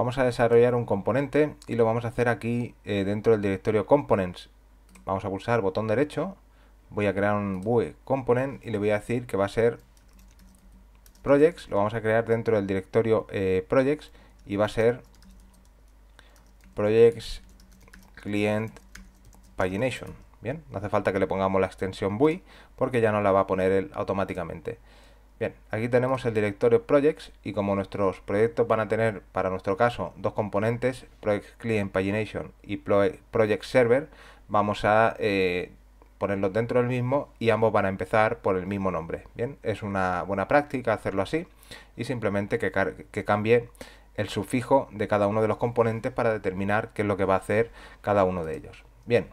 vamos a desarrollar un componente y lo vamos a hacer aquí dentro del directorio Components. Vamos a pulsar botón derecho, voy a crear un Vue Component y le voy a decir que va a ser Projects, lo vamos a crear dentro del directorio Projects y va a ser Projects Client Pagination. Bien, no hace falta que le pongamos la extensión Vue porque ya nos la va a poner él automáticamente. Bien, aquí tenemos el directorio Projects y como nuestros proyectos van a tener, para nuestro caso, dos componentes, Project Client Pagination y Project Server, vamos a ponerlos dentro del mismo y ambos van a empezar por el mismo nombre. Bien, es una buena práctica hacerlo así y simplemente que cambie el sufijo de cada uno de los componentes para determinar qué es lo que va a hacer cada uno de ellos. Bien,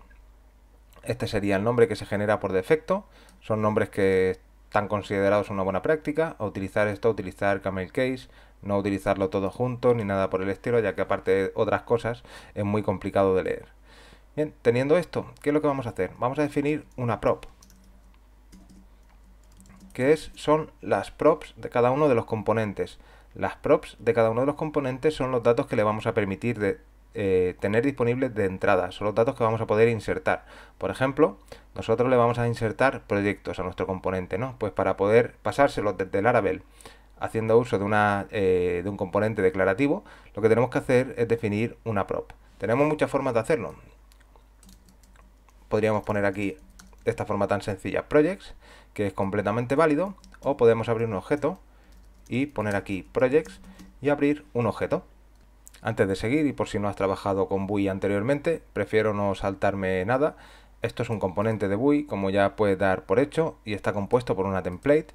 este sería el nombre que se genera por defecto, son nombres que están considerados una buena práctica. A utilizar esto, utilizar camel case, no utilizarlo todo junto ni nada por el estilo, ya que aparte de otras cosas es muy complicado de leer. Bien, teniendo esto, ¿qué es lo que vamos a hacer? Vamos a definir una prop, que son las props de cada uno de los componentes. Las props de cada uno de los componentes son los datos que le vamos a permitir tener disponibles de entrada, son los datos que vamos a poder insertar. Por ejemplo, nosotros le vamos a insertar proyectos a nuestro componente, ¿no? Pues para poder pasárselos desde Laravel haciendo uso de un componente declarativo, lo que tenemos que hacer es definir una prop. Tenemos muchas formas de hacerlo. Podríamos poner aquí de esta forma tan sencilla projects, que es completamente válido, o podemos abrir un objeto y poner aquí projects y abrir un objeto. Antes de seguir, y por si no has trabajado con Vue anteriormente, prefiero no saltarme nada. Esto es un componente de Vue, como ya puedes dar por hecho, y está compuesto por una template,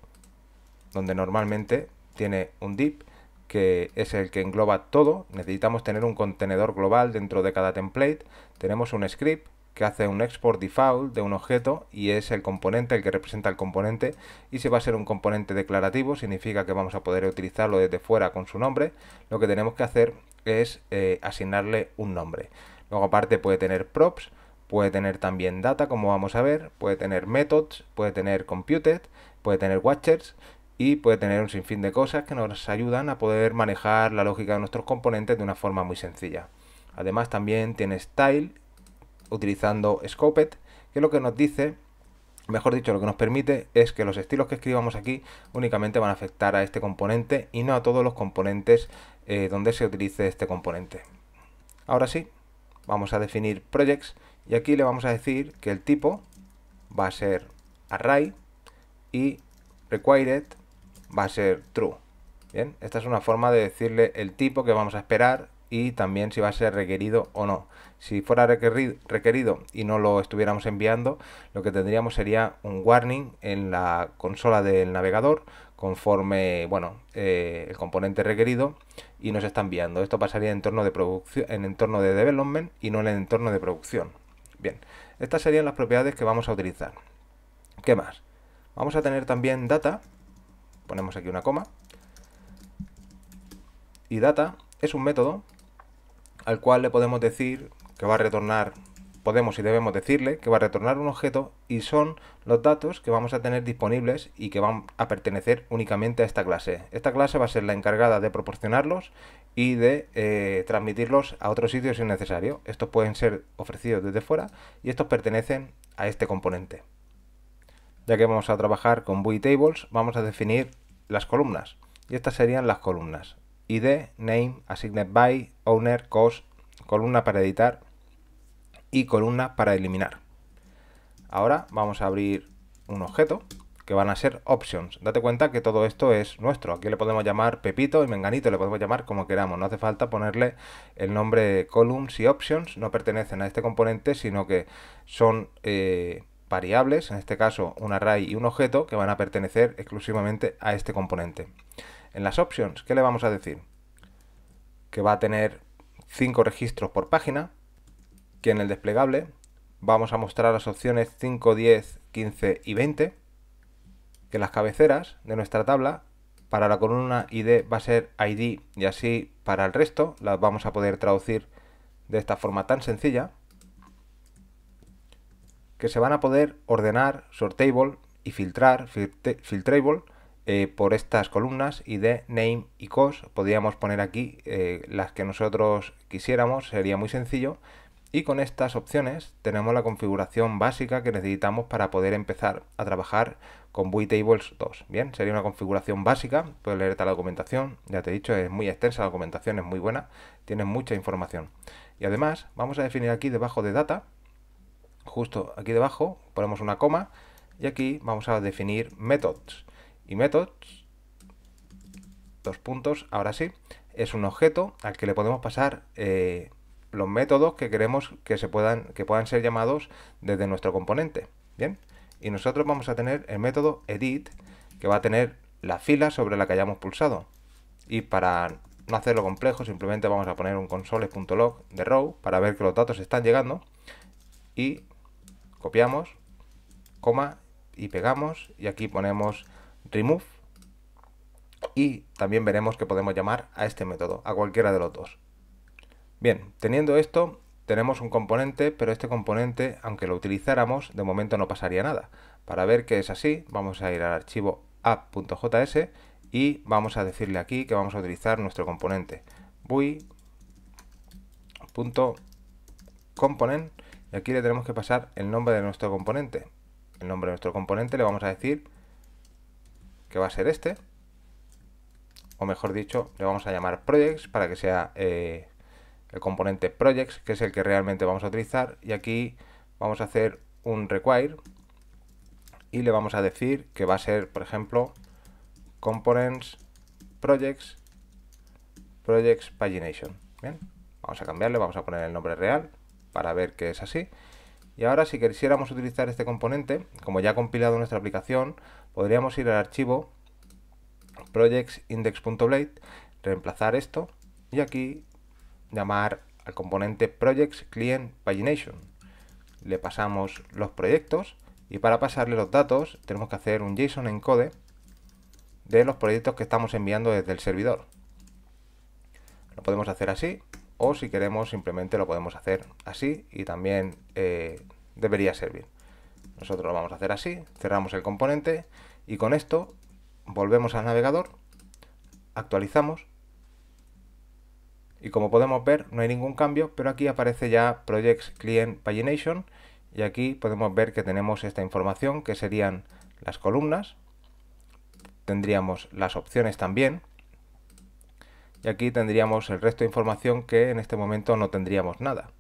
donde normalmente tiene un div, que es el que engloba todo. Necesitamos tener un contenedor global dentro de cada template. Tenemos un script que hace un export default de un objeto y es el componente el que representa el componente, y si va a ser un componente declarativo significa que vamos a poder utilizarlo desde fuera con su nombre. Lo que tenemos que hacer es asignarle un nombre. Luego aparte puede tener props, puede tener también data, como vamos a ver, puede tener methods, puede tener computed, puede tener watchers y puede tener un sinfín de cosas que nos ayudan a poder manejar la lógica de nuestros componentes de una forma muy sencilla. Además también tiene style utilizando Scoped, que lo que nos dice, mejor dicho, lo que nos permite es que los estilos que escribamos aquí únicamente van a afectar a este componente y no a todos los componentes donde se utilice este componente. Ahora sí, vamos a definir projects y aquí le vamos a decir que el tipo va a ser array y required va a ser true. Bien, esta es una forma de decirle el tipo que vamos a esperar y también si va a ser requerido o no. Si fuera requerido y no lo estuviéramos enviando, lo que tendríamos sería un warning en la consola del navegador conforme, bueno, el componente requerido y nos está enviando. Esto pasaría en entorno de producción, en entorno de development y no en el entorno de producción. Bien, estas serían las propiedades que vamos a utilizar. ¿Qué más? Vamos a tener también data, ponemos aquí una coma, y data es un método al cual le podemos decir que va a retornar, podemos y debemos decirle que va a retornar un objeto y son los datos que vamos a tener disponibles y que van a pertenecer únicamente a esta clase. Esta clase va a ser la encargada de proporcionarlos y de transmitirlos a otros sitios si es necesario. Estos pueden ser ofrecidos desde fuera y estos pertenecen a este componente. Ya que vamos a trabajar con Vue Tables, vamos a definir las columnas. Y estas serían las columnas. ID, name, assigned by, owner, cost, columna para editar y columna para eliminar. Ahora vamos a abrir un objeto que van a ser options. Date cuenta que todo esto es nuestro. Aquí le podemos llamar Pepito y Menganito, le podemos llamar como queramos. No hace falta ponerle el nombre columns y options. No pertenecen a este componente, sino que son variables, en este caso un array y un objeto, que van a pertenecer exclusivamente a este componente. En las options, ¿qué le vamos a decir? Que va a tener 5 registros por página, que en el desplegable vamos a mostrar las opciones 5, 10, 15 y 20, que las cabeceras de nuestra tabla para la columna ID va a ser ID y así para el resto las vamos a poder traducir de esta forma tan sencilla, que se van a poder ordenar, sortable y filtrar, filtrable por estas columnas ID, name y cost. Podríamos poner aquí las que nosotros quisiéramos, sería muy sencillo. Y con estas opciones tenemos la configuración básica que necesitamos para poder empezar a trabajar con VueTables 2. Bien, sería una configuración básica, puedes leerte la documentación, ya te he dicho, es muy extensa, la documentación es muy buena, tiene mucha información. Y además vamos a definir aquí debajo de data, justo aquí debajo, ponemos una coma y aquí vamos a definir methods. Y methods, dos puntos, ahora sí, es un objeto al que le podemos pasar los métodos que queremos que puedan ser llamados desde nuestro componente. Bien, y nosotros vamos a tener el método edit, que va a tener la fila sobre la que hayamos pulsado. Y para no hacerlo complejo, simplemente vamos a poner un console.log de row para ver que los datos están llegando. Y copiamos, coma, y pegamos, y aquí ponemos remove. Y también veremos que podemos llamar a este método, a cualquiera de los dos. Bien, teniendo esto, tenemos un componente, pero este componente, aunque lo utilizáramos, de momento no pasaría nada. Para ver que es así, vamos a ir al archivo app.js y vamos a decirle aquí que vamos a utilizar nuestro componente Vue.component, y aquí le tenemos que pasar el nombre de nuestro componente. El nombre de nuestro componente le vamos a decir que va a ser este, o mejor dicho, le vamos a llamar projects para que sea el componente projects, que es el que realmente vamos a utilizar, y aquí vamos a hacer un require y le vamos a decir que va a ser, por ejemplo, components projects pagination. Bien, vamos a cambiarle, vamos a poner el nombre real para ver que es así. Y ahora, si quisiéramos utilizar este componente, como ya ha compilado nuestra aplicación, podríamos ir al archivo projectsindex.blade, reemplazar esto y aquí llamar al componente projects client pagination. Le pasamos los proyectos y para pasarle los datos tenemos que hacer un JSON encode de los proyectos que estamos enviando desde el servidor. Lo podemos hacer así, o si queremos simplemente lo podemos hacer así y también debería servir. Nosotros lo vamos a hacer así, cerramos el componente y con esto volvemos al navegador, actualizamos y como podemos ver no hay ningún cambio, pero aquí aparece ya Projects Client Pagination y aquí podemos ver que tenemos esta información que serían las columnas, tendríamos las opciones también y aquí tendríamos el resto de información que en este momento no tendríamos nada.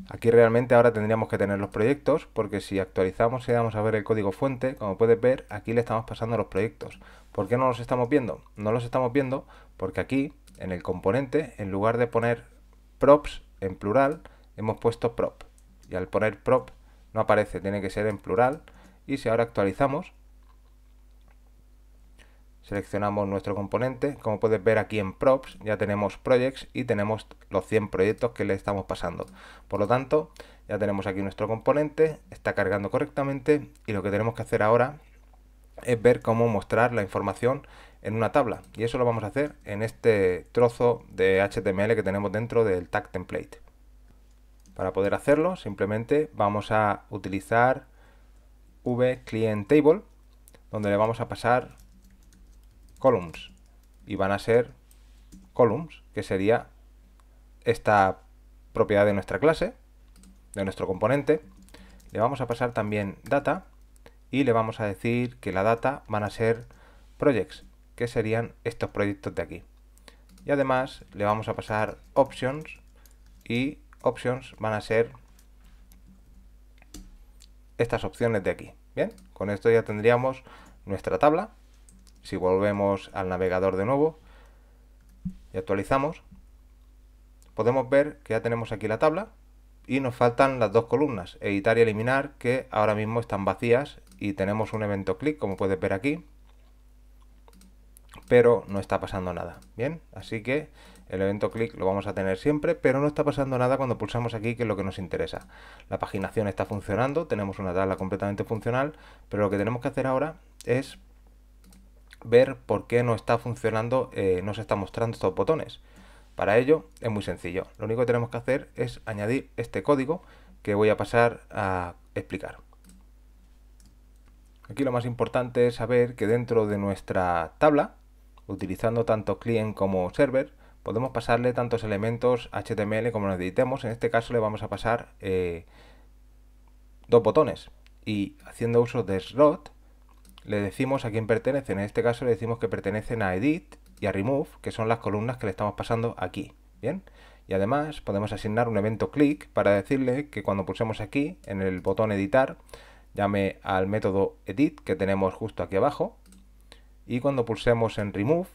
Aquí realmente ahora tendríamos que tener los proyectos, porque si actualizamos y damos a ver el código fuente, como puedes ver, aquí le estamos pasando los proyectos. ¿Por qué no los estamos viendo? No los estamos viendo porque aquí, en el componente, en lugar de poner props en plural, hemos puesto prop. Y al poner prop no aparece, tiene que ser en plural. Y si ahora actualizamos, seleccionamos nuestro componente, como puedes ver aquí en props ya tenemos projects y tenemos los 100 proyectos que le estamos pasando. Por lo tanto, ya tenemos aquí nuestro componente, está cargando correctamente y lo que tenemos que hacer ahora es ver cómo mostrar la información en una tabla. Y eso lo vamos a hacer en este trozo de HTML que tenemos dentro del tag template. Para poder hacerlo, simplemente vamos a utilizar vClientTable, donde le vamos a pasar columns y van a ser columns, que sería esta propiedad de nuestra clase, de nuestro componente. Le vamos a pasar también data y le vamos a decir que la data van a ser projects, que serían estos proyectos de aquí. Y además le vamos a pasar options y options van a ser estas opciones de aquí. Bien, con esto ya tendríamos nuestra tabla. Si volvemos al navegador de nuevo y actualizamos, podemos ver que ya tenemos aquí la tabla y nos faltan las dos columnas, editar y eliminar, que ahora mismo están vacías y tenemos un evento click, como puedes ver aquí, pero no está pasando nada. Bien, así que el evento click lo vamos a tener siempre, pero no está pasando nada cuando pulsamos aquí, que es lo que nos interesa. La paginación está funcionando, tenemos una tabla completamente funcional, pero lo que tenemos que hacer ahora es ver por qué no está funcionando, no se está mostrando estos botones. Para ello es muy sencillo. Lo único que tenemos que hacer es añadir este código que voy a pasar a explicar. Aquí lo más importante es saber que dentro de nuestra tabla, utilizando tanto client como server, podemos pasarle tantos elementos HTML como necesitemos. En este caso le vamos a pasar dos botones, y haciendo uso de slot le decimos a quién pertenecen. En este caso le decimos que pertenecen a edit y a remove, que son las columnas que le estamos pasando aquí. Bien, y además podemos asignar un evento click para decirle que cuando pulsemos aquí en el botón editar llame al método edit que tenemos justo aquí abajo, y cuando pulsemos en remove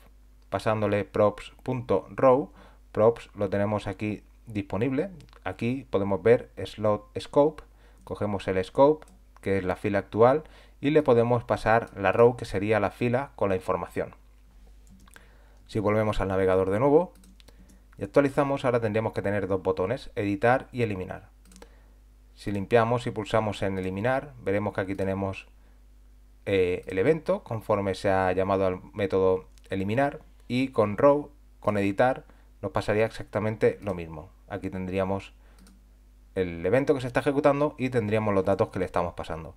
pasándole props.row, props lo tenemos aquí disponible. Aquí podemos ver slot scope, cogemos el scope que es la fila actual y le podemos pasar la row que sería la fila con la información. Si volvemos al navegador de nuevo y actualizamos, ahora tendríamos que tener dos botones, editar y eliminar. Si limpiamos y pulsamos en eliminar, veremos que aquí tenemos el evento conforme se ha llamado al método eliminar, y con row, con editar, nos pasaría exactamente lo mismo. Aquí tendríamos el evento que se está ejecutando y tendríamos los datos que le estamos pasando.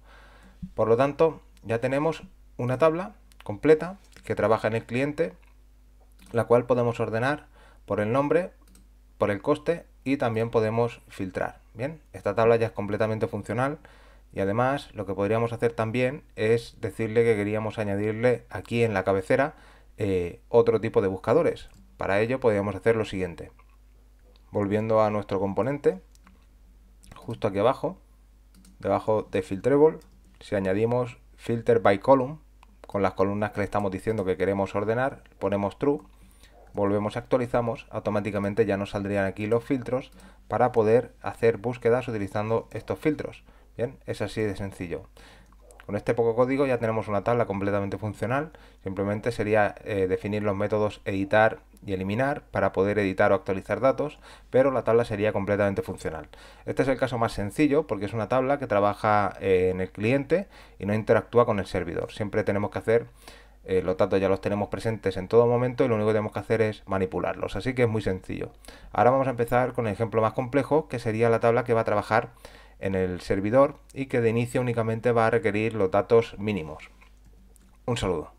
Por lo tanto, ya tenemos una tabla completa que trabaja en el cliente, la cual podemos ordenar por el nombre, por el coste y también podemos filtrar. Bien, esta tabla ya es completamente funcional, y además lo que podríamos hacer también es decirle que queríamos añadirle aquí en la cabecera otro tipo de buscadores. Para ello podríamos hacer lo siguiente. Volviendo a nuestro componente, justo aquí abajo, debajo de filterable, si añadimos filter by column, con las columnas que le estamos diciendo que queremos ordenar, ponemos true, volvemos y actualizamos, automáticamente ya nos saldrían aquí los filtros para poder hacer búsquedas utilizando estos filtros. Bien, es así de sencillo. Con este poco código ya tenemos una tabla completamente funcional. Simplemente sería definir los métodos editar y eliminar para poder editar o actualizar datos, pero la tabla sería completamente funcional. Este es el caso más sencillo porque es una tabla que trabaja en el cliente y no interactúa con el servidor. Siempre tenemos que hacer los datos ya los tenemos presentes en todo momento y lo único que tenemos que hacer es manipularlos, así que es muy sencillo. Ahora vamos a empezar con el ejemplo más complejo, que sería la tabla que va a trabajar en el servidor y que de inicio únicamente va a requerir los datos mínimos. Un saludo.